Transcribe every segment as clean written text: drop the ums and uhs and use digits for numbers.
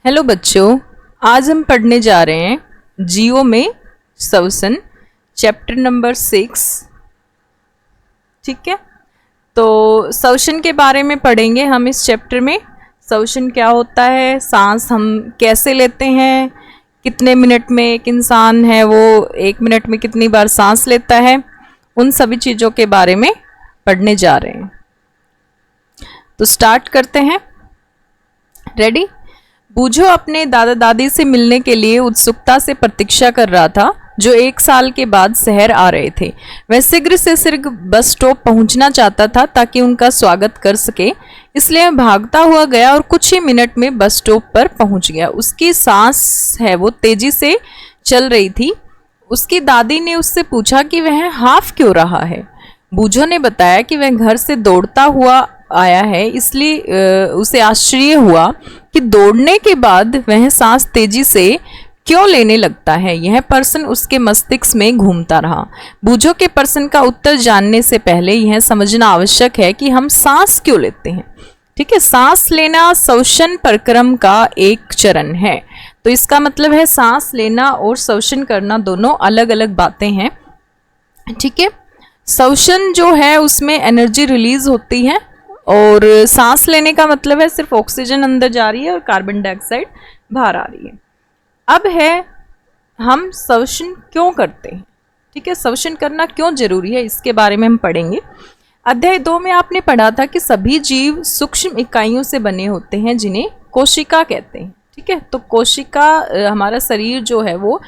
Hello बच्चों, आज हम पढ़ने जा रहे हैं जियो में श्वसन चैप्टर नंबर 6। ठीक है, तो श्वसन के बारे में पढ़ेंगे हम इस चैप्टर में। श्वसन क्या होता है, सांस हम कैसे लेते हैं, कितने मिनट में एक इंसान है वो 1 मिनट में कितनी बार सांस लेता है, उन सभी चीज़ों के बारे में पढ़ने जा रहे हैं। तो स्टार्ट करते हैं। रेडी? बूझो अपने दादा दादी से मिलने के लिए उत्सुकता से प्रतीक्षा कर रहा था, जो 1 साल के बाद शहर आ रहे थे। वह शीघ्र से शीघ्र बस स्टॉप पहुंचना चाहता था ताकि उनका स्वागत कर सके, इसलिए भागता हुआ गया और कुछ ही मिनट में बस स्टॉप पर पहुंच गया। उसकी सांस है वो तेजी से चल रही थी। उसकी दादी ने उससे पूछा कि वह हाफ क्यों रहा है। बूझो ने बताया कि वह घर से दौड़ता हुआ आया है, इसलिए उसे आश्चर्य हुआ कि दौड़ने के बाद वह सांस तेजी से क्यों लेने लगता है। यह प्रश्न उसके मस्तिष्क में घूमता रहा। बूझो के प्रश्न का उत्तर जानने से पहले यह समझना आवश्यक है कि हम सांस क्यों लेते हैं। ठीक है, सांस लेना श्वसन प्रक्रम का एक चरण है। तो इसका मतलब है सांस लेना और श्वसन करना दोनों अलग अलग बातें हैं। ठीक है, श्वसन जो है उसमें एनर्जी रिलीज होती है और सांस लेने का मतलब है सिर्फ ऑक्सीजन अंदर जा रही है और कार्बन डाइऑक्साइड बाहर आ रही है। अब है हम श्वसन क्यों करते हैं। ठीक है, श्वसन करना क्यों जरूरी है, इसके बारे में हम पढ़ेंगे। अध्याय 2 में आपने पढ़ा था कि सभी जीव सूक्ष्म इकाइयों से बने होते हैं जिन्हें कोशिका कहते हैं। ठीक है, तो कोशिका, हमारा शरीर जो है वो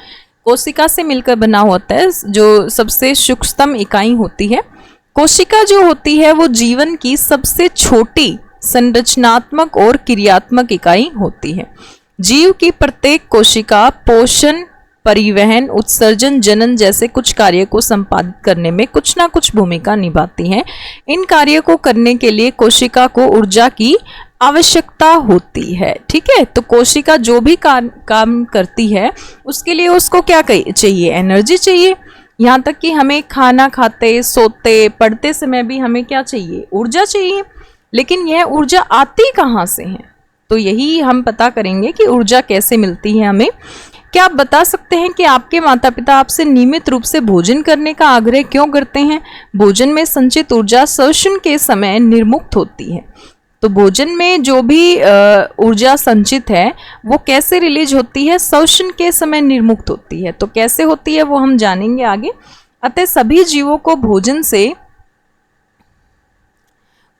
कोशिका से मिलकर बना होता है, जो सबसे सूक्ष्मतम इकाई होती है। कोशिका जो होती है वो जीवन की सबसे छोटी संरचनात्मक और क्रियात्मक इकाई होती है। जीव की प्रत्येक कोशिका पोषण, परिवहन, उत्सर्जन, जनन जैसे कुछ कार्य को संपादित करने में कुछ ना कुछ भूमिका निभाती है। इन कार्यों को करने के लिए कोशिका को ऊर्जा की आवश्यकता होती है। ठीक है, तो कोशिका जो भी काम करती है उसके लिए उसको क्या चाहिए, एनर्जी चाहिए। यहाँ तक कि हमें खाना खाते, सोते, पढ़ते समय भी हमें क्या चाहिए, ऊर्जा चाहिए। लेकिन यह ऊर्जा आती कहाँ से है, तो यही हम पता करेंगे कि ऊर्जा कैसे मिलती है हमें। क्या आप बता सकते हैं कि आपके माता पिता आपसे नियमित रूप से भोजन करने का आग्रह क्यों करते हैं? भोजन में संचित ऊर्जा श्वसन के समय निर्मुक्त होती है। तो भोजन में जो भी ऊर्जा संचित है वो कैसे रिलीज होती है, श्वसन के समय निर्मुक्त होती है। तो कैसे होती है वो हम जानेंगे आगे। अतः सभी जीवों को भोजन से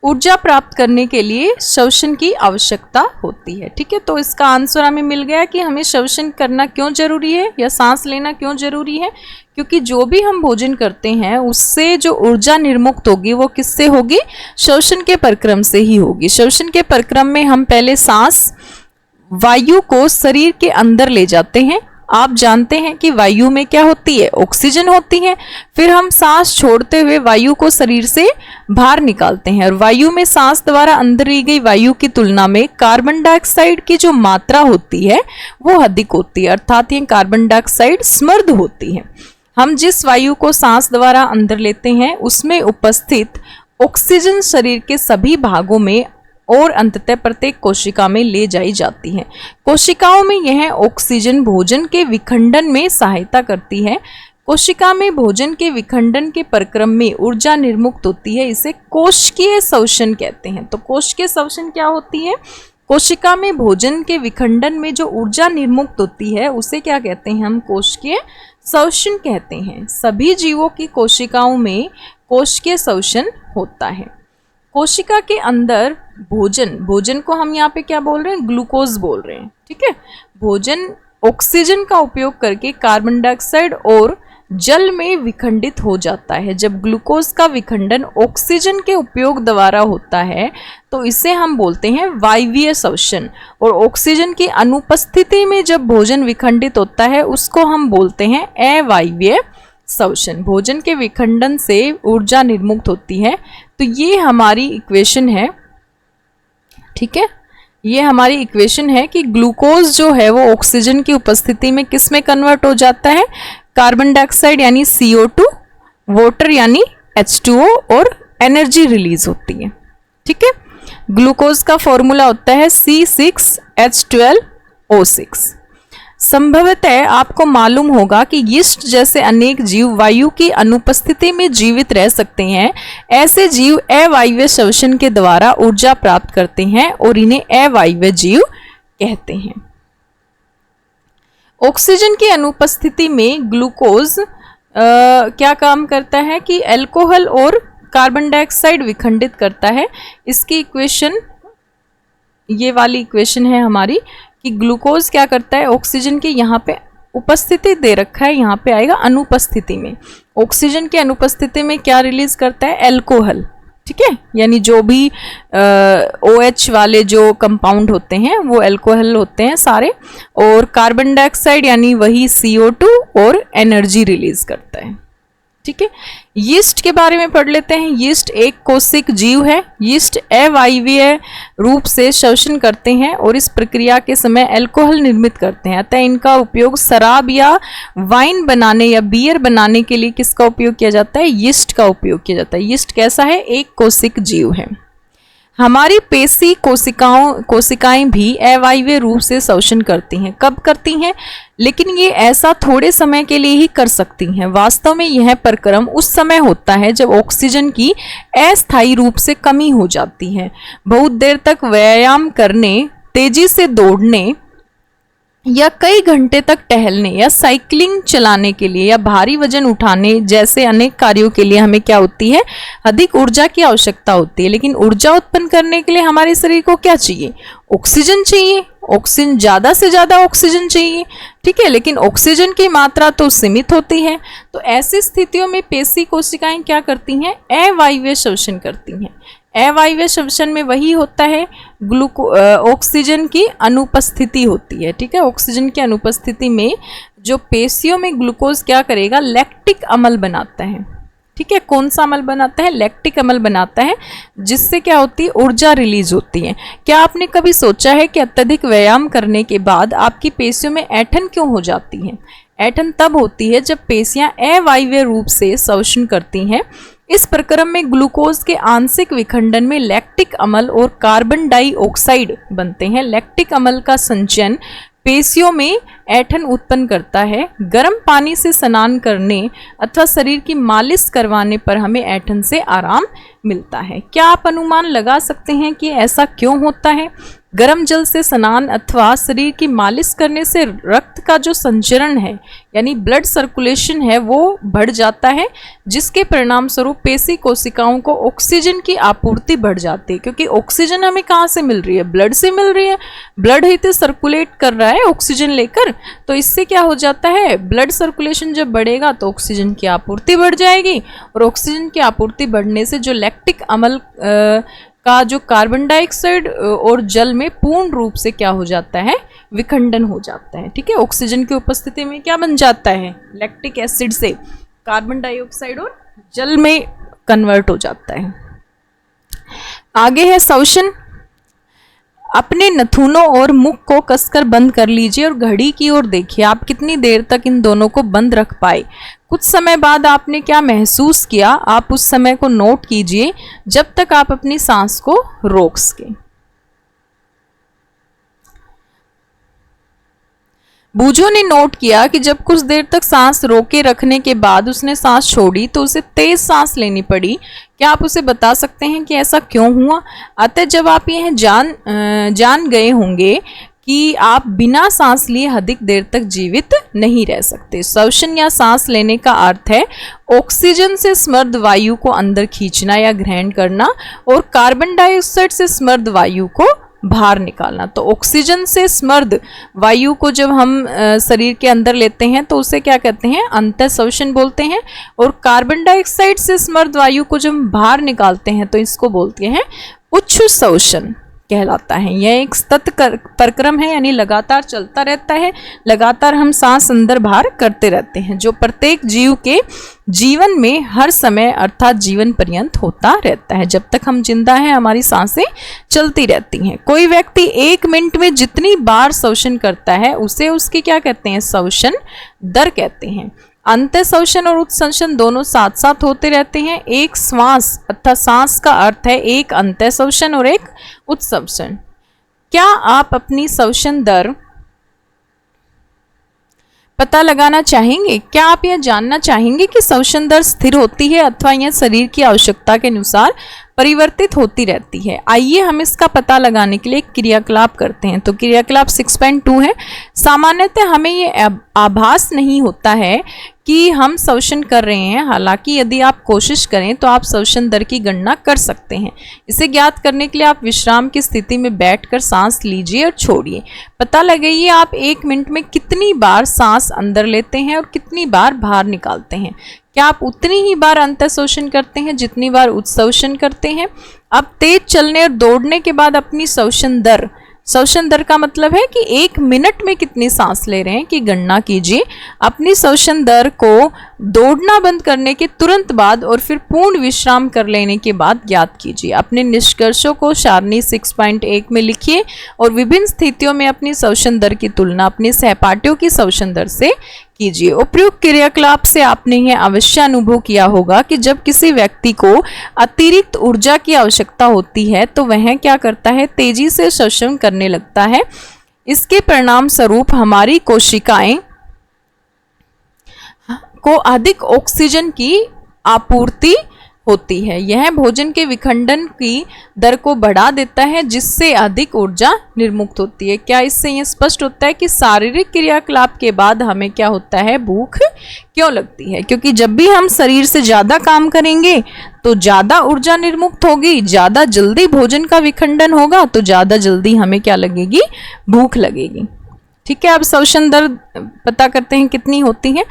ऊर्जा प्राप्त करने के लिए श्वसन की आवश्यकता होती है। ठीक है, तो इसका आंसर हमें मिल गया कि हमें श्वसन करना क्यों जरूरी है या सांस लेना क्यों जरूरी है। क्योंकि जो भी हम भोजन करते हैं उससे जो ऊर्जा निर्मुक्त होगी वो किससे होगी, श्वसन के प्रक्रम से ही होगी। श्वसन के प्रक्रम में हम पहले सांस वायु को शरीर के अंदर ले जाते हैं। आप जानते हैं कि वायु में क्या होती है, ऑक्सीजन होती है। फिर हम सांस छोड़ते हुए वायु को शरीर से बाहर निकालते हैं और वायु में सांस द्वारा अंदर ली गई वायु की तुलना में कार्बन डाइऑक्साइड की जो मात्रा होती है वो अधिक होती है, अर्थात ये कार्बन डाइऑक्साइड समृद्ध होती है। हम जिस वायु को सांस द्वारा अंदर लेते हैं उसमें उपस्थित ऑक्सीजन शरीर के सभी भागों में और अंततः प्रत्येक कोशिका में ले जाई जाती है। कोशिकाओं में यह ऑक्सीजन भोजन के विखंडन में सहायता करती है। कोशिका में भोजन के विखंडन के प्रक्रम में ऊर्जा निर्मुक्त होती है, इसे कोशिकीय श्वसन कहते हैं। तो कोशिकीय श्वसन क्या होती है, कोशिका में भोजन के विखंडन में जो ऊर्जा निर्मुक्त होती है उसे क्या कहते हैं, हम कोशिकीय श्वसन कहते हैं। सभी जीवों की कोशिकाओं में कोशिकीय श्वसन होता है। कोशिका के अंदर भोजन को हम यहाँ पे क्या बोल रहे हैं, ग्लूकोज बोल रहे हैं। ठीक है, भोजन ऑक्सीजन का उपयोग करके कार्बन डाइऑक्साइड और जल में विखंडित हो जाता है। जब ग्लूकोज का विखंडन ऑक्सीजन के उपयोग द्वारा होता है तो इसे हम बोलते हैं वायवीय श्वसन। और ऑक्सीजन की अनुपस्थिति में जब भोजन विखंडित होता है उसको हम बोलते हैं अवायवीय श्वसन। भोजन के विखंडन से ऊर्जा निर्मुक्त होती है। तो ये हमारी इक्वेशन है। ठीक है, ये हमारी इक्वेशन है कि ग्लूकोज जो है वो ऑक्सीजन की उपस्थिति में किस में कन्वर्ट हो जाता है, कार्बन डाइऑक्साइड यानी CO2, वाटर यानी H2O और एनर्जी रिलीज होती है। ठीक है, ग्लूकोज का फॉर्मूला होता है C6H12 O6। संभवतः आपको मालूम होगा कि यीस्ट जैसे अनेक जीव वायु की अनुपस्थिति में जीवित रह सकते हैं। ऐसे जीव अवायवीय श्वसन के द्वारा ऊर्जा प्राप्त करते हैं और इन्हें अवायवीय जीव कहते हैं। ऑक्सीजन की अनुपस्थिति में ग्लूकोज क्या काम करता है कि अल्कोहल और कार्बन डाइऑक्साइड विखंडित करता है। इसकी इक्वेशन ये वाली इक्वेशन है हमारी कि ग्लूकोज क्या करता है, ऑक्सीजन की यहाँ पे उपस्थिति दे रखा है, यहाँ पे आएगा अनुपस्थिति में। ऑक्सीजन की अनुपस्थिति में क्या रिलीज करता है, अल्कोहल, ठीक है, यानी जो भी OH वाले जो कंपाउंड होते हैं वो अल्कोहल होते हैं सारे, और कार्बन डाइऑक्साइड यानी वही CO2 और एनर्जी रिलीज करता है, ठीक है। यीस्ट के बारे में पढ़ लेते हैं। यीस्ट एक कोशिक जीव है। यीस्ट अवायवीय रूप से श्वसन करते हैं और इस प्रक्रिया के समय अल्कोहल निर्मित करते हैं। अतः इनका उपयोग शराब या वाइन बनाने या बियर बनाने के लिए किसका उपयोग किया जाता है, यीस्ट का उपयोग किया जाता है। यीस्ट कैसा है, एक कोशिक जीव है। हमारी पेशी कोशिकाएं भी अवायवीय रूप से श्वसन करती हैं। कब करती हैं, लेकिन ये ऐसा थोड़े समय के लिए ही कर सकती हैं। वास्तव में यह प्रक्रम उस समय होता है जब ऑक्सीजन की अस्थायी रूप से कमी हो जाती है। बहुत देर तक व्यायाम करने, तेजी से दौड़ने या कई घंटे तक टहलने या साइकिलिंग चलाने के लिए या भारी वजन उठाने जैसे अनेक कार्यों के लिए हमें क्या होती है, अधिक ऊर्जा की आवश्यकता होती है। लेकिन ऊर्जा उत्पन्न करने के लिए हमारे शरीर को क्या चाहिए, ऑक्सीजन चाहिए। ऑक्सीजन, ज़्यादा से ज़्यादा ऑक्सीजन चाहिए, ठीक है, लेकिन ऑक्सीजन की मात्रा तो सीमित होती है। तो ऐसी स्थितियों में पेशी कोशिकाएं क्या करती हैं, अवायवीय श्वसन करती हैं। अवायवीय श्वसन में वही होता है, ऑक्सीजन की अनुपस्थिति होती है, ठीक है। ऑक्सीजन की अनुपस्थिति में जो पेशियों में ग्लूकोज क्या करेगा, लैक्टिक अम्ल बनाता है, ठीक है। कौन सा अम्ल बनाता है, लैक्टिक अम्ल बनाता है, जिससे क्या होती है, ऊर्जा रिलीज होती है। क्या आपने कभी सोचा है कि अत्यधिक व्यायाम करने के बाद आपकी पेशियों में ऐंठन क्यों हो जाती है? ऐंठन तब होती है जब पेशियां अवायवीय रूप से श्वसन करती हैं। इस प्रक्रम में ग्लूकोज के आंशिक विखंडन में लैक्टिक अम्ल और कार्बन डाइऑक्साइड बनते हैं। लैक्टिक अम्ल का संचयन पेशियों में ऐंठन उत्पन्न करता है। गर्म पानी से स्नान करने अथवा शरीर की मालिश करवाने पर हमें ऐंठन से आराम मिलता है। क्या आप अनुमान लगा सकते हैं कि ऐसा क्यों होता है? गर्म जल से स्नान अथवा शरीर की मालिश करने से रक्त का जो संचरण है यानी ब्लड सर्कुलेशन है वो बढ़ जाता है, जिसके परिणाम स्वरूप पेशी कोशिकाओं को ऑक्सीजन की आपूर्ति बढ़ जाती है। क्योंकि ऑक्सीजन हमें कहाँ से मिल रही है, ब्लड से मिल रही है। ब्लड ही तो सर्कुलेट कर रहा है ऑक्सीजन लेकर, तो इससे क्या हो जाता है, ब्लड सर्कुलेशन जब बढ़ेगा तो ऑक्सीजन की आपूर्ति बढ़ जाएगी, और ऑक्सीजन की आपूर्ति बढ़ने से जो लैक्टिक अम्ल का जो कार्बन डाइऑक्साइड और जल में पूर्ण रूप से क्या हो जाता है, विखंडन हो जाता है, ठीक है। ऑक्सीजन की उपस्थिति में क्या बन जाता है, लैक्टिक एसिड से कार्बन डाइऑक्साइड और जल में कन्वर्ट हो जाता है। आगे है श्वसन। अपने नथुनों और मुख को कसकर बंद कर लीजिए और घड़ी की ओर देखिए, आप कितनी देर तक इन दोनों को बंद रख पाए। कुछ समय बाद आपने क्या महसूस किया, आप उस समय को नोट कीजिए जब तक आप अपनी सांस को रोक सकें। बूजो ने नोट किया कि जब कुछ देर तक सांस रोके रखने के बाद उसने सांस छोड़ी तो उसे तेज सांस लेनी पड़ी। क्या आप उसे बता सकते हैं कि ऐसा क्यों हुआ? अतः जब आप यह जान गए होंगे कि आप बिना सांस लिए अधिक देर तक जीवित नहीं रह सकते। श्वसन या सांस लेने का अर्थ है ऑक्सीजन से समृद्ध वायु को अंदर खींचना या ग्रहण करना और कार्बन डाइऑक्साइड से समृद्ध वायु को बाहर निकालना। तो ऑक्सीजन से समृद्ध वायु को जब हम शरीर के अंदर लेते हैं तो उसे क्या कहते हैं, अंतःश्वसन बोलते हैं, और कार्बन डाइऑक्साइड से समृद्ध वायु को जब हम बाहर निकालते हैं तो इसको बोलते हैं उच्च श्वसन कहलाता है। यह एक सतत प्रक्रम है, यानी लगातार चलता रहता है, लगातार हम सांस अंदर बाहर करते रहते हैं, जो प्रत्येक जीव के जीवन में हर समय अर्थात जीवन पर्यंत होता रहता है। जब तक हम जिंदा हैं हमारी सांसें चलती रहती हैं। कोई व्यक्ति 1 मिनट में जितनी बार श्वसन करता है उसे उसकी क्या कहते हैं, श्वसन दर कहते हैं। अंतःश्वसन और उत्संसन दोनों साथ साथ होते रहते हैं। एक श्वास अर्थात सांस का अर्थ है एक अंतःश्वसन और एक उत्संसन। क्या आप अपनी श्वसन दर पता लगाना चाहेंगे? क्या आप यह जानना चाहेंगे कि श्वसन दर स्थिर होती है अथवा यह शरीर की आवश्यकता के अनुसार परिवर्तित होती रहती है? आइए हम इसका पता लगाने के लिए एक क्रियाकलाप करते हैं। तो क्रियाकलाप 6.2 है। सामान्यतः हमें ये आभास नहीं होता है कि हम श्वसन कर रहे हैं, हालांकि यदि आप कोशिश करें तो आप श्वसन दर की गणना कर सकते हैं। इसे ज्ञात करने के लिए आप विश्राम की स्थिति में बैठकर सांस लीजिए और छोड़िए। पता लगाइए आप 1 मिनट में कितनी बार सांस अंदर लेते हैं और कितनी बार बाहर निकालते हैं। क्या आप उतनी ही बार अंतःश्वसन करते हैं जितनी बार उच्छ्वसन करते हैं? अब तेज चलने और दौड़ने के बाद अपनी श्वसन दर का मतलब है कि 1 मिनट में कितनी सांस ले रहे हैं की गणना कीजिए। अपनी श्वसन दर को दौड़ना बंद करने के तुरंत बाद और फिर पूर्ण विश्राम कर लेने के बाद ज्ञात कीजिए। अपने निष्कर्षों को सारणी 6.1 में लिखिए और विभिन्न स्थितियों में अपनी श्वसन दर की तुलना अपने सहपाठियों की श्वसन दर से कीजिए। उपयुक्त क्रियाकलाप से आपने यह अवश्य अनुभव किया होगा कि जब किसी व्यक्ति को अतिरिक्त ऊर्जा की आवश्यकता होती है तो वह क्या करता है? तेजी से श्वसन करने लगता है। इसके परिणाम स्वरूप हमारी कोशिकाएं को अधिक ऑक्सीजन की आपूर्ति होती है। यह भोजन के विखंडन की दर को बढ़ा देता है जिससे अधिक ऊर्जा निर्मुक्त होती है। क्या इससे यह स्पष्ट होता है कि शारीरिक क्रियाकलाप के बाद हमें क्या होता है? भूख क्यों लगती है? क्योंकि जब भी हम शरीर से ज़्यादा काम करेंगे तो ज़्यादा ऊर्जा निर्मुक्त होगी, ज़्यादा जल्दी भोजन का विखंडन होगा तो ज़्यादा जल्दी हमें क्या लगेगी? भूख लगेगी। ठीक है, अब श्वसन दर पता करते हैं कितनी होती है।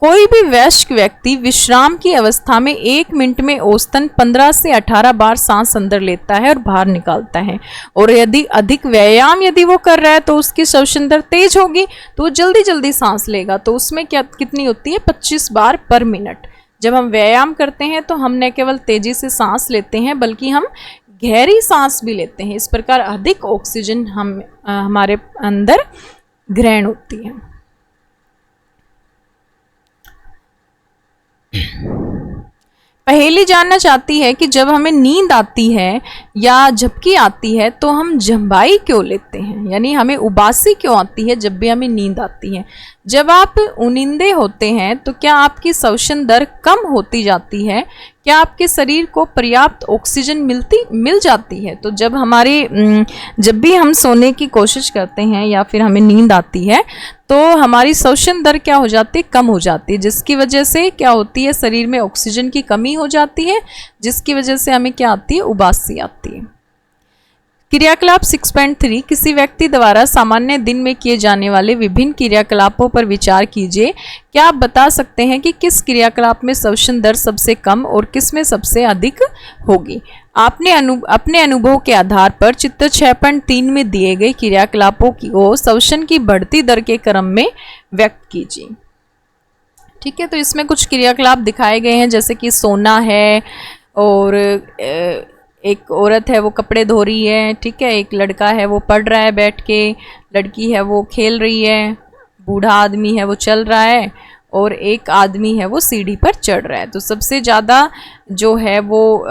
कोई भी वयस्क व्यक्ति विश्राम की अवस्था में 1 मिनट में औसतन 15 से 18 बार सांस अंदर लेता है और बाहर निकालता है। और यदि अधिक व्यायाम यदि वो कर रहा है तो उसकी श्वसन दर तेज होगी तो वो जल्दी जल्दी सांस लेगा। तो उसमें क्या कितनी होती है? 25 बार पर मिनट। जब हम व्यायाम करते हैं तो हम न केवल तेजी से सांस लेते हैं बल्कि हम गहरी सांस भी लेते हैं। इस प्रकार अधिक ऑक्सीजन हमारे अंदर ग्रहण होती है। पहेली जानना चाहती है कि जब हमें नींद आती है या झपकी आती है तो हम झंबाई क्यों लेते हैं, यानी हमें उबासी क्यों आती है जब भी हमें नींद आती है। जब आप उनिंदे होते हैं तो क्या आपकी श्वसन दर कम होती जाती है? क्या आपके शरीर को पर्याप्त ऑक्सीजन मिल जाती है? तो जब भी हम सोने की कोशिश करते हैं या फिर हमें नींद आती है तो हमारी श्वसन दर क्या हो जाती है? कम हो जाती है, जिसकी वजह से क्या होती है? शरीर में ऑक्सीजन की कमी हो जाती है, जिसकी वजह से हमें क्या आती है? उबासी आती है। क्रियाकलाप 6.3 किसी व्यक्ति द्वारा सामान्य दिन में किए जाने वाले विभिन्न क्रियाकलापों पर विचार कीजिए। क्या आप बता सकते हैं कि किस क्रियाकलाप में श्वसन दर सबसे कम और किस में सबसे अधिक होगी? आपने अपने अनुभव के आधार पर चित्र 6.3 में दिए गए क्रियाकलापों को श्वसन की बढ़ती दर के क्रम में व्यक्त कीजिए। ठीक है, तो इसमें कुछ क्रियाकलाप दिखाए गए हैं जैसे कि सोना है और एक औरत है वो कपड़े धो रही है। ठीक है, एक लड़का है वो पढ़ रहा है बैठ के, लड़की है वो खेल रही है, बूढ़ा आदमी है वो चल रहा है और एक आदमी है वो सीढ़ी पर चढ़ रहा है। तो सबसे ज़्यादा जो है वो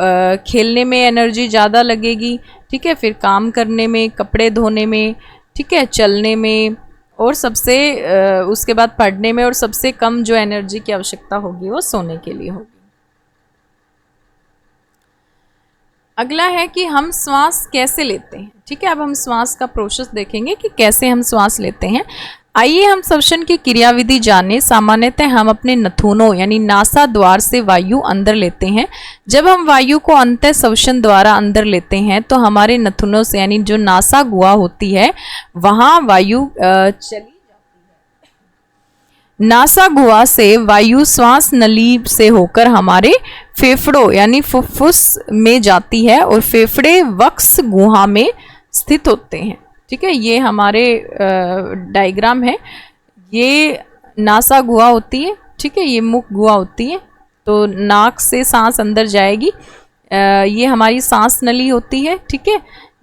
खेलने में एनर्जी ज़्यादा लगेगी। ठीक है, फिर काम करने में, कपड़े धोने में, ठीक है, चलने में और सबसे उसके बाद पढ़ने में, और सबसे कम जो एनर्जी की आवश्यकता होगी वो सोने के लिए होगी। अगला है कि हम श्वास कैसे लेते हैं। ठीक है, अब हम श्वास का प्रोसेस देखेंगे कि कैसे हम श्वास लेते हैं। आइए हम श्वसन की क्रियाविधि जानें। सामान्यतः हम अपने नथुनों यानी नासा द्वार से वायु अंदर लेते हैं। जब हम वायु को अंतः श्वसन द्वारा अंदर लेते हैं तो हमारे नथुनों से यानी जो नासा गुहा होती है वहाँ वायु चली जाती है। नासा गुहा से वायु श्वास नली से होकर हमारे फेफड़ों यानी फुफ्फुस में जाती है और फेफड़े वक्ष गुहा में स्थित होते हैं। ठीक है, ये हमारे डायग्राम है। ये नासा गुहा होती है। ठीक है, ये मुख गुहा होती है, तो नाक से सांस अंदर जाएगी। ये हमारी सांस नली होती है। ठीक है,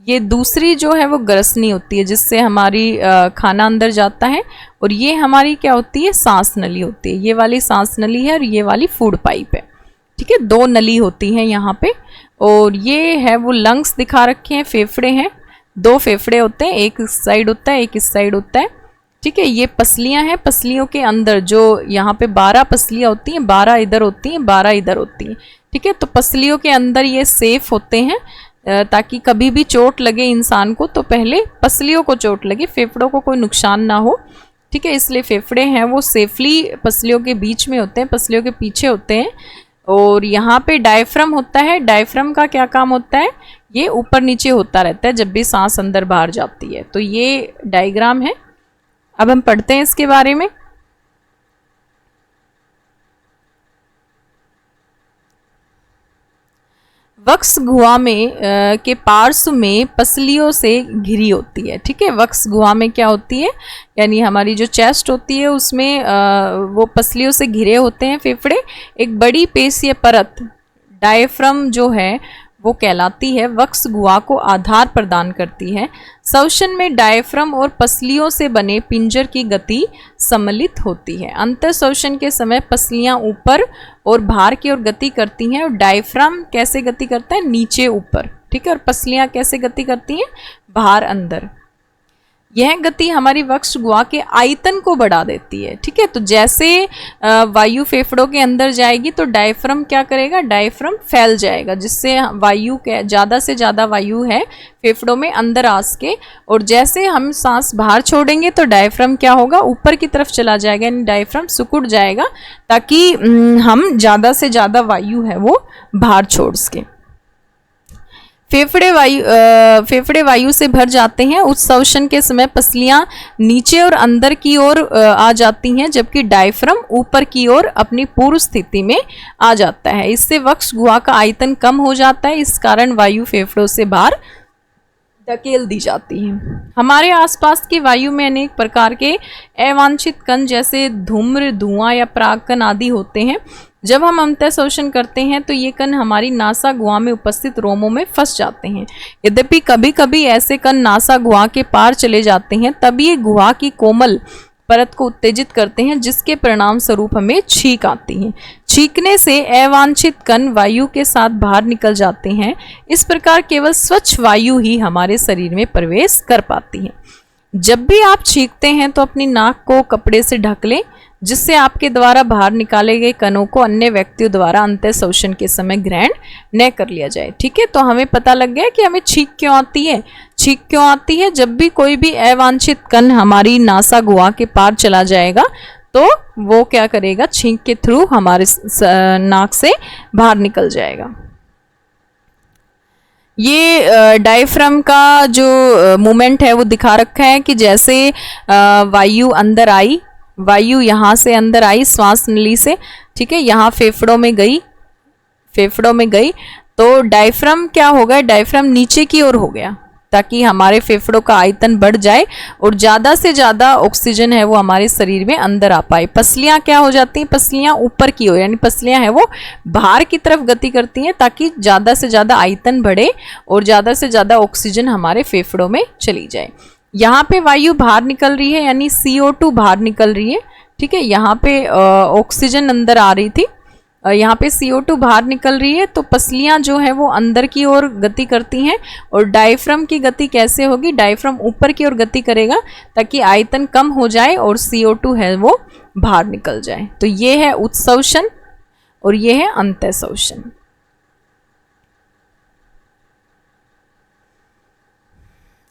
ये दूसरी जो है वो ग्रसनी होती है जिससे हमारी खाना अंदर जाता है, और ये हमारी क्या होती है? सांस नली होती है। ये वाली सांस नली है और ये वाली फूड पाइप है। ठीक है, 2 नली होती हैं यहाँ पे, और ये है वो लंग्स दिखा रखे हैं, फेफड़े हैं। 2 फेफड़े होते हैं, एक इस साइड होता है एक इस साइड होता है। ठीक है, ये पसलियां हैं, पसलियों के अंदर जो यहाँ पे 12 पसलियां होती हैं, 12 इधर होती हैं, 12 इधर होती हैं। ठीक है, तो पसलियों के अंदर ये सेफ होते हैं, ताकि कभी भी चोट लगे इंसान को तो पहले पसलियों को चोट लगे, फेफड़ों को कोई नुकसान ना हो। ठीक है, इसलिए फेफड़े हैं वो सेफली पसलियों के बीच में होते हैं, पसलियों के पीछे होते हैं। और यहाँ पे डायफ्राम होता है। डायफ्राम का क्या काम होता है, ये ऊपर नीचे होता रहता है जब भी सांस अंदर बाहर जाती है। तो ये डायग्राम है। अब हम पढ़ते हैं इसके बारे में। वक्ष गुहा में के पार्श्व में पसलियों से घिरी होती है। ठीक है, वक्ष गुहा में क्या होती है, यानी हमारी जो चेस्ट होती है उसमें वो पसलियों से घिरे होते हैं फेफड़े। एक बड़ी पेशीय परत डायफ्राम जो है वो कहलाती है, वक्ष गुहा को आधार प्रदान करती है। श्वसन में डायफ्राम और पसलियों से बने पिंजर की गति सम्मिलित होती है। अंतर श्वसन के समय पसलियां ऊपर और बाहर की ओर गति करती हैं और डायफ्राम कैसे गति करता है, नीचे ऊपर। ठीक है, और पसलियां कैसे गति करती हैं, बाहर अंदर। यह गति हमारी वक्ष गुहा के आयतन को बढ़ा देती है। ठीक है, तो जैसे वायु फेफड़ों के अंदर जाएगी तो डायफ्राम क्या करेगा, डायफ्राम फैल जाएगा, जिससे वायु के ज़्यादा से ज़्यादा वायु है फेफड़ों में अंदर आ सके। और जैसे हम सांस बाहर छोड़ेंगे तो डायफ्राम क्या होगा, ऊपर की तरफ चला जाएगा, यानी डायफ्राम सिकुड़ जाएगा, ताकि हम ज़्यादा से ज़्यादा वायु है वो बाहर छोड़ सके। फेफड़े वायु से भर जाते हैं। उत्सर्जन के समय पसलियां नीचे और अंदर की ओर आ जाती हैं, जबकि डायफ्राम ऊपर की ओर अपनी पूर्व स्थिति में आ जाता है। इससे वक्ष गुहा का आयतन कम हो जाता है, इस कारण वायु फेफड़ों से बाहर धकेल दी जाती है। हमारे आसपास की वायु में अनेक प्रकार के अवांछित कण जैसे धूम्र, धुआं या पराग कण आदि होते हैं। जब हम अंतःश्वसन करते हैं तो ये कण हमारी नासा गुहा में उपस्थित रोमों में फंस जाते हैं। यद्यपि कभी कभी ऐसे कण नासा गुहा के पार चले जाते हैं, तब ये गुहा की कोमल परत को उत्तेजित करते हैं, जिसके परिणाम स्वरूप हमें छींक आती है। छींकने से अवांछित कण वायु के साथ बाहर निकल जाते हैं। इस प्रकार केवल स्वच्छ वायु ही हमारे शरीर में प्रवेश कर पाती है। जब भी आप छींकते हैं तो अपनी नाक को कपड़े से ढक लें, जिससे आपके द्वारा बाहर निकाले गए कणों को अन्य व्यक्तियों द्वारा अंतःश्वसन के समय ग्रहण न कर लिया जाए। ठीक है, तो हमें पता लग गया कि हमें छींक क्यों आती है। छींक क्यों आती है, जब भी कोई भी अवांछित कण हमारी नासा गुहा के पार चला जाएगा तो वो क्या करेगा, छींक के थ्रू हमारे नाक से बाहर निकल जाएगा। ये डायफ्राम का जो मूवमेंट है वो दिखा रखा है कि जैसे वायु अंदर आई, वायु यहाँ से अंदर आई श्वास नली से, ठीक है, यहाँ फेफड़ों में गई तो डायफ्राम क्या होगा, डायफ्राम नीचे की ओर हो गया, ताकि हमारे फेफड़ों का आयतन बढ़ जाए और ज़्यादा से ज़्यादा ऑक्सीजन है वो हमारे शरीर में अंदर आ पाए। पसलियाँ क्या हो जाती हैं, पसलियाँ ऊपर की ओर, यानी पसलियाँ हैं वो बाहर की तरफ गति करती हैं, ताकि ज़्यादा से ज़्यादा आयतन बढ़े और ज़्यादा से ज़्यादा ऑक्सीजन हमारे फेफड़ों में चली जाए। यहाँ पे वायु बाहर निकल रही है, यानी CO2 बाहर निकल रही है। ठीक है, यहाँ पे ऑक्सीजन अंदर आ रही थी, यहाँ पे CO2 बाहर निकल रही है, तो पसलियाँ जो है वो अंदर की ओर गति करती हैं। और डायफ्राम की गति कैसे होगी, डायफ्राम ऊपर की ओर गति करेगा ताकि आयतन कम हो जाए और CO2 है वो बाहर निकल जाए। तो ये है उत्सर्जन और ये है अंतःश्वसन।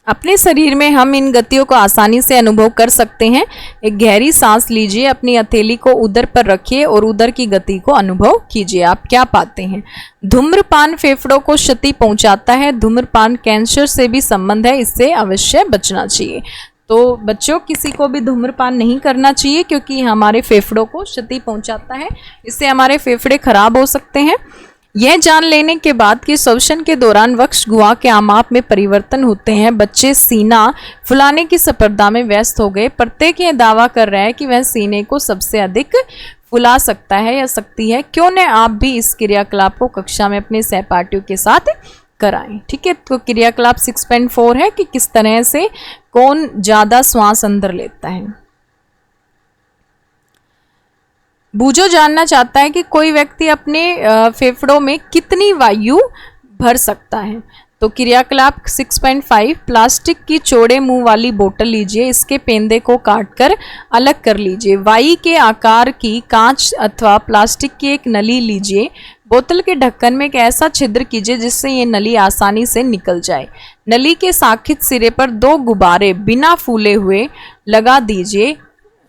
अपने शरीर में हम इन गतियों को आसानी से अनुभव कर सकते हैं। एक गहरी सांस लीजिए, अपनी हथेली को उदर पर रखिए और उदर की गति को अनुभव कीजिए। आप क्या पाते हैं? धूम्रपान फेफड़ों को क्षति पहुंचाता है। धूम्रपान कैंसर से भी संबंध है, इससे अवश्य बचना चाहिए। तो बच्चों, किसी को भी धूम्रपान नहीं करना चाहिए, क्योंकि हमारे फेफड़ों को क्षति पहुंचाता है, इससे हमारे फेफड़े खराब हो सकते हैं। यह जान लेने के बाद कि श्वसन के दौरान वक्ष गुहा के आमाप में परिवर्तन होते हैं, बच्चे सीना फुलाने की स्पर्धा में व्यस्त हो गए। प्रत्येक यह दावा कर रहा है कि वह सीने को सबसे अधिक फुला सकता है या सकती है। क्यों न आप भी इस क्रियाकलाप को कक्षा में अपने सहपाठियों के साथ कराएं। ठीक है, तो क्रियाकलाप 6.4 है कि किस तरह से कौन ज़्यादा श्वास अंदर लेता है। बूझो जानना चाहता है कि कोई व्यक्ति अपने फेफड़ों में कितनी वायु भर सकता है। तो क्रियाकलाप 6.5, प्लास्टिक की चौड़े मुंह वाली बोतल लीजिए, इसके पेंदे को काटकर अलग कर लीजिए। वाई के आकार की कांच अथवा प्लास्टिक की एक नली लीजिए, बोतल के ढक्कन में एक ऐसा छिद्र कीजिए जिससे ये नली आसानी से निकल जाए। नली के साखित सिरे पर 2 गुब्बारे बिना फूले हुए लगा दीजिए।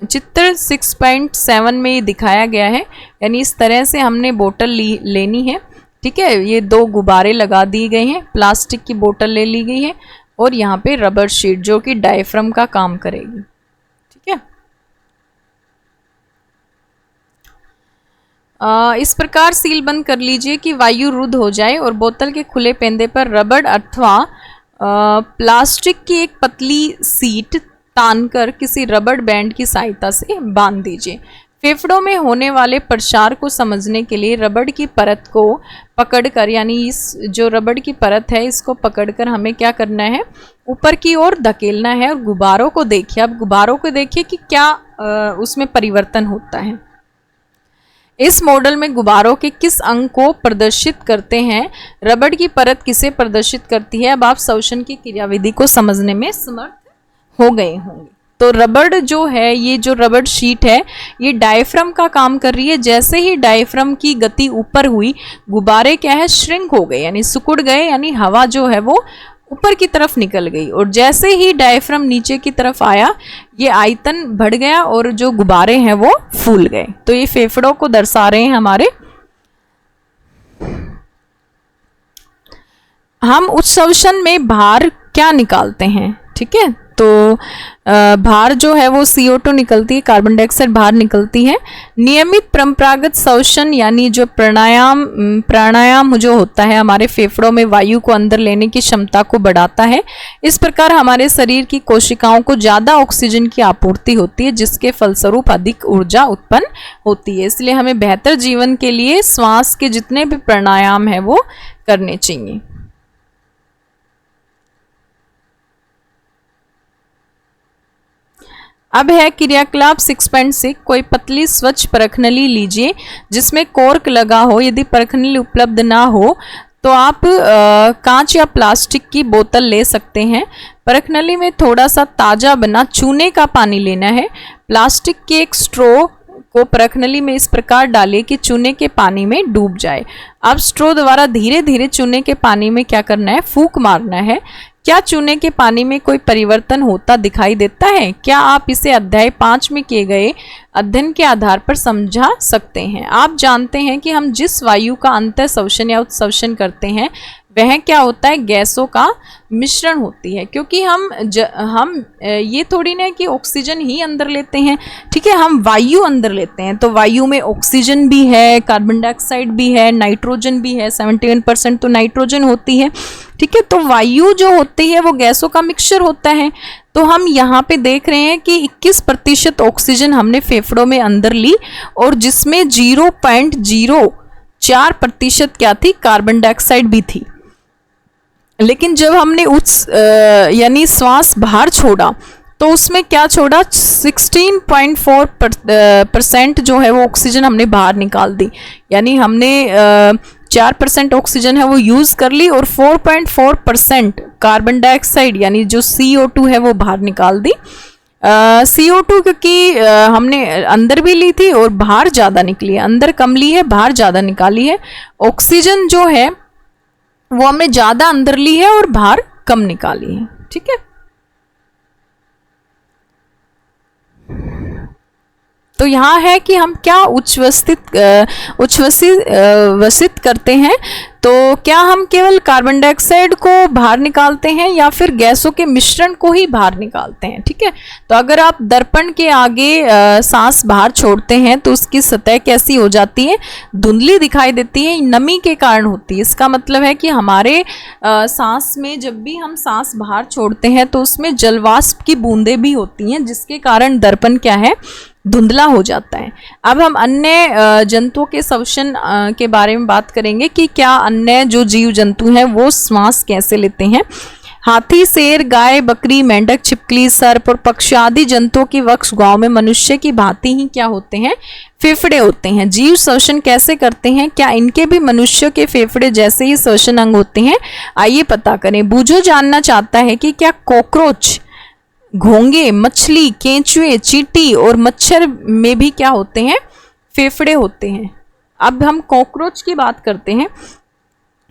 चित्र 6.7 में ये दिखाया गया है, यानी इस तरह से हमने बोतल लेनी है। ठीक है, ये 2 गुब्बारे लगा दिए गए हैं, प्लास्टिक की बोतल ले ली गई है और यहाँ पे रबर शीट जो कि डायफ्राम का काम करेगी। ठीक है, इस प्रकार सील बंद कर लीजिए कि वायु रुद्ध हो जाए और बोतल के खुले पेंदे पर रबड़ अथवा प्लास्टिक की एक पतली सीट तानकर किसी रबड़ बैंड की सहायता से बांध दीजिए। फेफड़ों में होने वाले प्रसार को समझने के लिए रबड़ की परत को पकड़कर, यानी इस जो रबड़ की परत है इसको पकड़कर हमें क्या करना है, ऊपर की ओर धकेलना है और गुब्बारों को देखिए। अब गुब्बारों को देखिए कि क्या उसमें परिवर्तन होता है। इस मॉडल में गुब्बारों के किस अंग को प्रदर्शित करते हैं, रबड़ की परत किसे प्रदर्शित करती है। अब आप शोषण की क्रियाविधि को समझने में समर्थ हो गए होंगे। तो रबड़ जो है, ये जो रबड़ शीट है ये डायफ्राम का काम कर रही है। जैसे ही डायफ्राम की गति ऊपर हुई, गुब्बारे क्या है, श्रिंक हो गए, यानी सिकुड़ गए, यानी हवा जो है वो ऊपर की तरफ निकल गई। और जैसे ही डायफ्राम नीचे की तरफ आया, ये आयतन बढ़ गया और जो गुब्बारे हैं वो फूल गए। तो ये फेफड़ों को दर्शा रहे हैं हमारे। हम उत्सर्जन में भार क्या निकालते हैं, ठीक है, तो भार जो है वो CO2 निकलती है, कार्बन डाइऑक्साइड बाहर निकलती है। नियमित परंपरागत श्वसन यानी जो प्राणायाम जो होता है हमारे फेफड़ों में वायु को अंदर लेने की क्षमता को बढ़ाता है। इस प्रकार हमारे शरीर की कोशिकाओं को ज़्यादा ऑक्सीजन की आपूर्ति होती है, जिसके फलस्वरूप अधिक ऊर्जा उत्पन्न होती है। इसलिए हमें बेहतर जीवन के लिए श्वास के जितने भी प्राणायाम है वो करने चाहिए। अब है क्रियाकलाप 6.6, कोई पतली स्वच्छ परखनली लीजिए जिसमें कॉर्क लगा हो। यदि परखनली उपलब्ध ना हो तो आप कांच या प्लास्टिक की बोतल ले सकते हैं। परखनली में थोड़ा सा ताज़ा बना चूने का पानी लेना है। प्लास्टिक के एक स्ट्रो को परखनली में इस प्रकार डालिए कि चूने के पानी में डूब जाए। अब स्ट्रो द्वारा धीरे धीरे चूने के पानी में क्या करना है, फूंक मारना है। क्या चूने के पानी में कोई परिवर्तन होता दिखाई देता है? क्या आप इसे अध्याय 5 में किए गए अध्ययन के आधार पर समझा सकते हैं? आप जानते हैं कि हम जिस वायु का अंतः शोषण या उत्सर्जन करते हैं वह क्या होता है, गैसों का मिश्रण होती है। क्योंकि हम ये थोड़ी ना कि ऑक्सीजन ही अंदर लेते हैं, ठीक है, हम वायु अंदर लेते हैं। तो वायु में ऑक्सीजन भी है, कार्बन डाइऑक्साइड भी है, नाइट्रोजन भी है, 71% तो नाइट्रोजन होती है, ठीक है। तो वायु जो होती है वो गैसों का मिक्सचर होता है। तो हम यहाँ पे देख रहे हैं कि 21% ऑक्सीजन हमने फेफड़ों में अंदर ली और जिसमें 0.04% क्या थी, कार्बन डाइऑक्साइड भी थी। लेकिन जब हमने यानी श्वास बाहर छोड़ा तो उसमें क्या छोड़ा, 16.4% जो है वो ऑक्सीजन हमने बाहर निकाल दी। यानी हमने 4% ऑक्सीजन है वो यूज़ कर ली और 4.4% कार्बन डाइऑक्साइड यानी जो CO2 है वो बाहर निकाल दी। CO2 क्योंकि हमने अंदर भी ली थी और बाहर ज़्यादा निकली है, अंदर कम ली है, बाहर ज़्यादा निकाली है। ऑक्सीजन जो है वो हमने ज़्यादा अंदर ली है और बाहर कम निकाली है, ठीक है। तो यहाँ है कि हम क्या उच्छ्वसित करते हैं। तो क्या हम केवल कार्बन डाइऑक्साइड को बाहर निकालते हैं या फिर गैसों के मिश्रण को ही बाहर निकालते हैं, ठीक है। तो अगर आप दर्पण के आगे सांस बाहर छोड़ते हैं तो उसकी सतह कैसी हो जाती है, धुंधली दिखाई देती है, नमी के कारण होती है। इसका मतलब है कि हमारे सांस में जब भी हम सांस बाहर छोड़ते हैं तो उसमें जलवाष्प की बूंदें भी होती हैं, जिसके कारण दर्पण क्या है, धुंधला हो जाता है। अब हम अन्य जंतुओं के श्वसन के बारे में बात करेंगे कि क्या अन्य जो जीव जंतु हैं वो श्वास कैसे लेते हैं। हाथी, शेर, गाय, बकरी, मेंढक, छिपकली, सर्प और पक्षी आदि जंतुओं की वक्ष गांव में मनुष्य की भांति ही क्या होते हैं, फेफड़े होते हैं। जीव श्वसन कैसे करते हैं, क्या इनके भी मनुष्य के फेफड़े जैसे ही श्वसन अंग होते हैं? आइए पता करें। बूझो जानना चाहता है कि क्या कॉकरोच, घोंगे, मछली, केंचुए, चींटी और मच्छर में भी क्या होते हैं, फेफड़े होते हैं। अब हम कॉकरोच की बात करते हैं।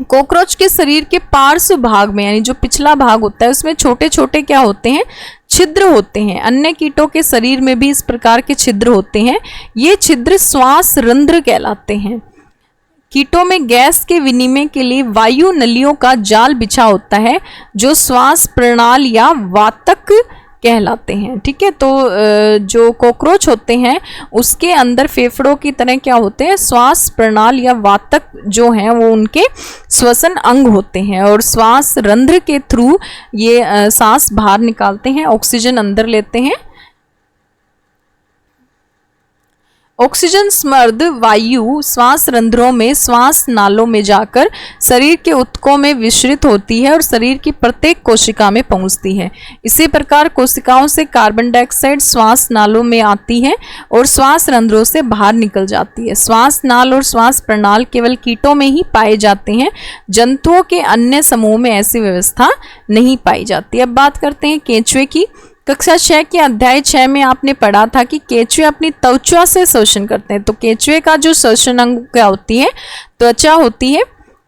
कॉकरोच के शरीर के पार्श्व भाग में, यानी जो पिछला भाग होता है, उसमें छोटे छोटे क्या होते हैं, छिद्र होते हैं। अन्य कीटों के शरीर में भी इस प्रकार के छिद्र होते हैं। ये छिद्र श्वास रंध्र कहलाते हैं। कीटों में गैस के विनिमय के लिए वायु नलियों का जाल बिछा होता है, जो श्वास प्रणाल या वातक कहलाते हैं। ठीक है, तो जो कॉकरोच होते हैं उसके अंदर फेफड़ों की तरह क्या होते हैं, श्वास प्रणाल या वातक जो हैं वो उनके श्वसन अंग होते हैं, और श्वास रंध्र के थ्रू ये सांस बाहर निकालते हैं, ऑक्सीजन अंदर लेते हैं। ऑक्सीजन समृद्ध वायु श्वास रंध्रों में, श्वास नालों में जाकर शरीर के ऊतकों में विसरित होती है और शरीर की प्रत्येक कोशिका में पहुंचती है। इसी प्रकार कोशिकाओं से कार्बन डाइऑक्साइड श्वास नालों में आती है और श्वास रंध्रों से बाहर निकल जाती है। श्वास नाल और श्वास प्रणाल केवल कीटों में ही पाए जाते हैं, जंतुओं के अन्य समूह में ऐसी व्यवस्था नहीं पाई जाती। अब बात करते हैं केंचुए की। कक्षा 6 के अध्याय 6 में आपने पढ़ा था कि केंचुए अपनी त्वचा से श्वसन करते हैं। तो केंचुए का जो श्वसन अंग क्या होती है, त्वचा होती है।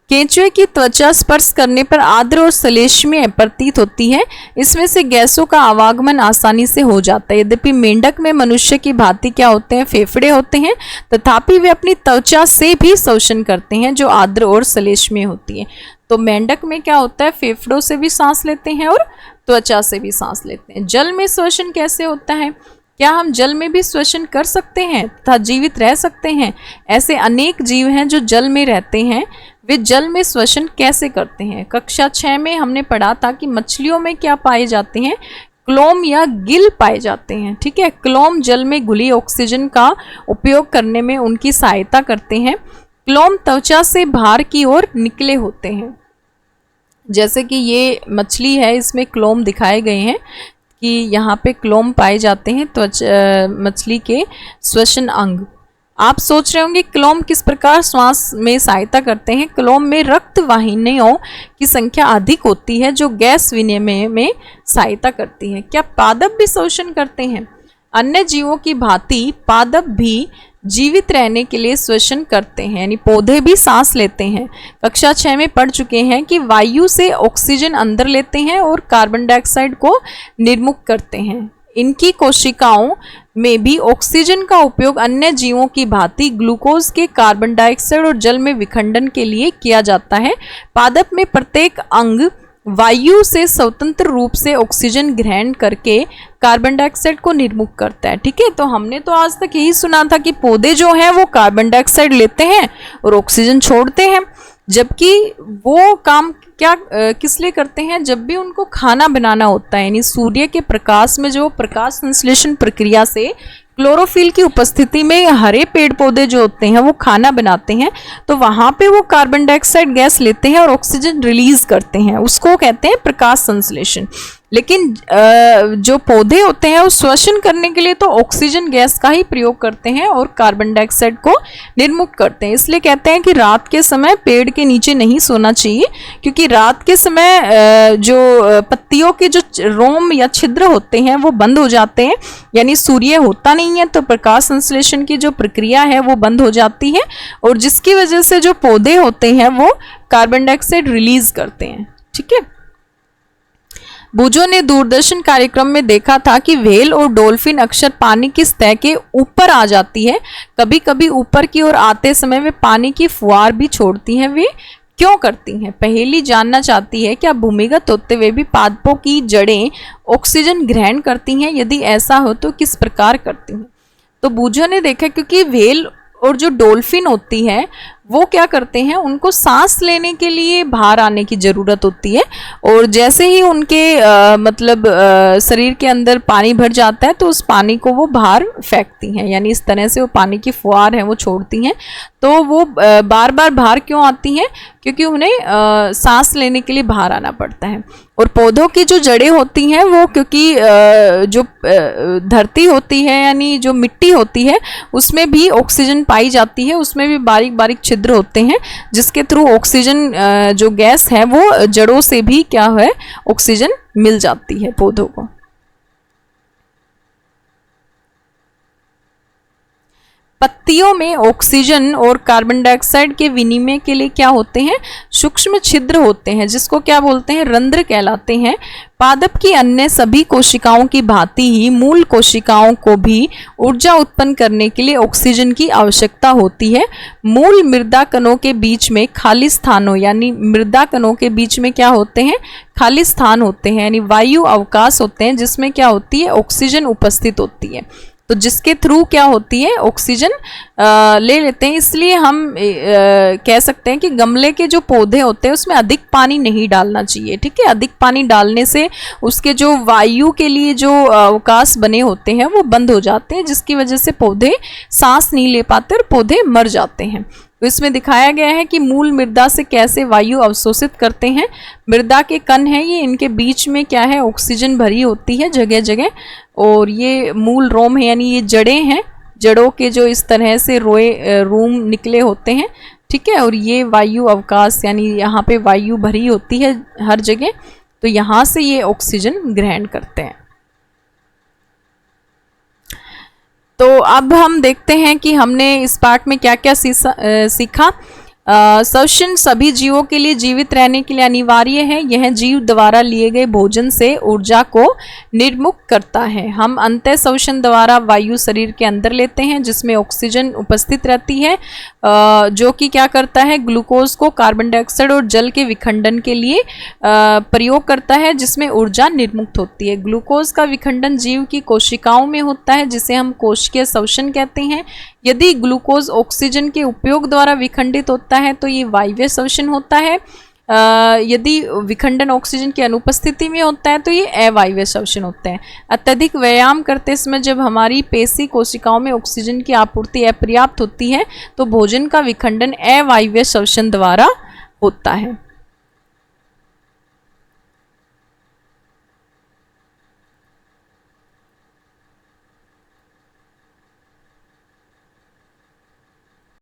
केंचुए की त्वचा स्पर्श करने पर आर्द्र और श्लेष्मीय प्रतीत होती है। इसमें से गैसों का आवागमन आसानी से हो जाता है। यद्यपि मेंढक में मनुष्य की भांति क्या होते हैं, फेफड़े होते हैं, तथापि वे अपनी त्वचा से भी श्वसन करते हैं, जो आर्द्र और श्लेष्मीय होती है। तो मेंढक में क्या होता है, फेफड़ों से भी सांस लेते हैं और त्वचा से भी सांस लेते हैं। जल में श्वसन कैसे होता है? क्या हम जल में भी श्वसन कर सकते हैं तथा जीवित रह सकते हैं? ऐसे अनेक जीव हैं जो जल में रहते हैं। वे जल में श्वसन कैसे करते हैं? कक्षा 6 में हमने पढ़ा था कि मछलियों में क्या पाए जाते हैं, क्लोम या गिल पाए जाते हैं। ठीक है, क्लोम जल में घुली ऑक्सीजन का उपयोग करने में उनकी सहायता करते हैं। क्लोम त्वचा से बाहर की ओर निकले होते हैं। जैसे कि ये मछली है, इसमें क्लोम दिखाए गए हैं कि यहाँ पे क्लोम पाए जाते हैं त्वचा मछली के श्वसन अंग। आप सोच रहे होंगे क्लोम किस प्रकार श्वास में सहायता करते हैं। क्लोम में रक्त वाहिनियों की संख्या अधिक होती है जो गैस विनिमय में सहायता करती है। क्या पादप भी श्वसन करते हैं? अन्य जीवों की भांति पादप भी जीवित रहने के लिए श्वसन करते हैं, यानी पौधे भी सांस लेते हैं। कक्षा 6 में पढ़ चुके हैं कि वायु से ऑक्सीजन अंदर लेते हैं और कार्बन डाइऑक्साइड को निर्मुक्त करते हैं। इनकी कोशिकाओं में भी ऑक्सीजन का उपयोग अन्य जीवों की भांति ग्लूकोज के कार्बन डाइऑक्साइड और जल में विखंडन के लिए किया जाता है। पादप में प्रत्येक अंग वायु से स्वतंत्र रूप से ऑक्सीजन ग्रहण करके कार्बन डाइऑक्साइड को निर्मुक्त करता है। ठीक है, तो हमने तो आज तक यही सुना था कि पौधे जो हैं वो कार्बन डाइऑक्साइड लेते हैं और ऑक्सीजन छोड़ते हैं, जबकि वो काम क्या किस लिए करते हैं, जब भी उनको खाना बनाना होता है, यानी सूर्य के प्रकाश में जो प्रकाश संश्लेषण प्रक्रिया से क्लोरोफिल की उपस्थिति में हरे पेड़ पौधे जो होते हैं वो खाना बनाते हैं, तो वहाँ पे वो कार्बन डाइऑक्साइड गैस लेते हैं और ऑक्सीजन रिलीज करते हैं, उसको कहते हैं प्रकाश संश्लेषण। लेकिन जो पौधे होते हैं वो श्वसन करने के लिए तो ऑक्सीजन गैस का ही प्रयोग करते हैं और कार्बन डाइऑक्साइड को निर्मुक्त करते हैं। इसलिए कहते हैं कि रात के समय पेड़ के नीचे नहीं सोना चाहिए, क्योंकि रात के समय जो पत्तियों के जो रोम या छिद्र होते हैं वो बंद हो जाते हैं, यानी सूर्य होता नहीं है, तो प्रकाश संश्लेषण की जो प्रक्रिया है वो बंद हो जाती है, और जिसकी वजह से जो पौधे होते हैं वो कार्बन डाइऑक्साइड रिलीज करते हैं। ठीक है, बूझो ने दूरदर्शन कार्यक्रम में देखा था कि व्हेल और डॉल्फिन अक्सर पानी की सतह के ऊपर आ जाती है। कभी कभी ऊपर की ओर आते समय वे पानी की फुहार भी छोड़ती हैं। वे क्यों करती हैं? पहेली जानना चाहती है क्या भूमिगत होते हुए भी पादपों की जड़ें ऑक्सीजन ग्रहण करती हैं? यदि ऐसा हो तो किस प्रकार करती हैं? तो बूझो ने देखा क्योंकि व्हेल और जो डॉल्फिन होती है वो क्या करते हैं, उनको सांस लेने के लिए बाहर आने की ज़रूरत होती है, और जैसे ही उनके शरीर के अंदर पानी भर जाता है तो उस पानी को वो बाहर फेंकती हैं, यानी इस तरह से वो पानी की फुहार है वो छोड़ती हैं। तो वो बार बार बाहर क्यों आती हैं, क्योंकि उन्हें सांस लेने के लिए बाहर आना पड़ता है। और पौधों की जो जड़ें होती हैं वो, क्योंकि जो धरती होती है यानी जो मिट्टी होती है उसमें भी ऑक्सीजन पाई जाती है, उसमें भी बारीक बारीक छिद्र होते हैं जिसके थ्रू ऑक्सीजन जो गैस है वो जड़ों से भी क्या है, ऑक्सीजन मिल जाती है पौधों को। पत्तियों में ऑक्सीजन और कार्बन डाइऑक्साइड के विनिमय के लिए क्या होते हैं, सूक्ष्म छिद्र होते हैं, जिसको क्या बोलते हैं, रंध्र कहलाते हैं। पादप की अन्य सभी कोशिकाओं की भांति ही मूल कोशिकाओं को भी ऊर्जा उत्पन्न करने के लिए ऑक्सीजन की आवश्यकता होती है। मूल मृदा कणों के बीच में खाली स्थानों, यानी मृदा कणों के बीच में क्या होते हैं, खाली स्थान होते हैं, यानी वायु अवकाश होते हैं, जिसमें क्या होती है, ऑक्सीजन उपस्थित होती है। तो जिसके थ्रू क्या होती है, ऑक्सीजन ले लेते हैं। इसलिए हम कह सकते हैं कि गमले के जो पौधे होते हैं उसमें अधिक पानी नहीं डालना चाहिए, ठीक है। अधिक पानी डालने से उसके जो वायु के लिए जो अवकाश बने होते हैं वो बंद हो जाते हैं, जिसकी वजह से पौधे सांस नहीं ले पाते और पौधे मर जाते हैं। तो इसमें दिखाया गया है कि मूल मृदा से कैसे वायु अवशोषित करते हैं। मृदा के कण हैं ये, इनके बीच में क्या है, ऑक्सीजन भरी होती है जगह जगह, और ये मूल रोम है, यानी ये जड़ें हैं, जड़ों के जो इस तरह से रूम निकले होते हैं, ठीक है। और ये वायु अवकाश, यानी यहाँ पे वायु भरी होती है हर जगह, तो यहाँ से ये ऑक्सीजन ग्रहण करते हैं। तो अब हम देखते हैं कि हमने इस पार्ट में क्या क्या सीखा। श्वसन सभी जीवों के लिए जीवित रहने के लिए अनिवार्य है। यह जीव द्वारा लिए गए भोजन से ऊर्जा को निर्मुक्त करता है। हम अंतः श्वसन द्वारा वायु शरीर के अंदर लेते हैं जिसमें ऑक्सीजन उपस्थित रहती है, जो कि क्या करता है, ग्लूकोज को कार्बन डाइऑक्साइड और जल के विखंडन के लिए प्रयोग करता है, जिसमें ऊर्जा निर्मुक्त होती है। ग्लूकोज का विखंडन जीव की कोशिकाओं में होता है, जिसे हम कोशिकीय श्वसन कहते हैं। यदि ग्लूकोज ऑक्सीजन के उपयोग द्वारा विखंडित होता है तो ये वायवीय श्वसन होता है। यदि विखंडन ऑक्सीजन की अनुपस्थिति में होता है तो ये अवायवीय श्वसन होते हैं। अत्यधिक व्यायाम करते समय जब हमारी पेशी कोशिकाओं में ऑक्सीजन की आपूर्ति अपर्याप्त होती है तो भोजन का विखंडन अवायवीय श्वसन द्वारा होता है।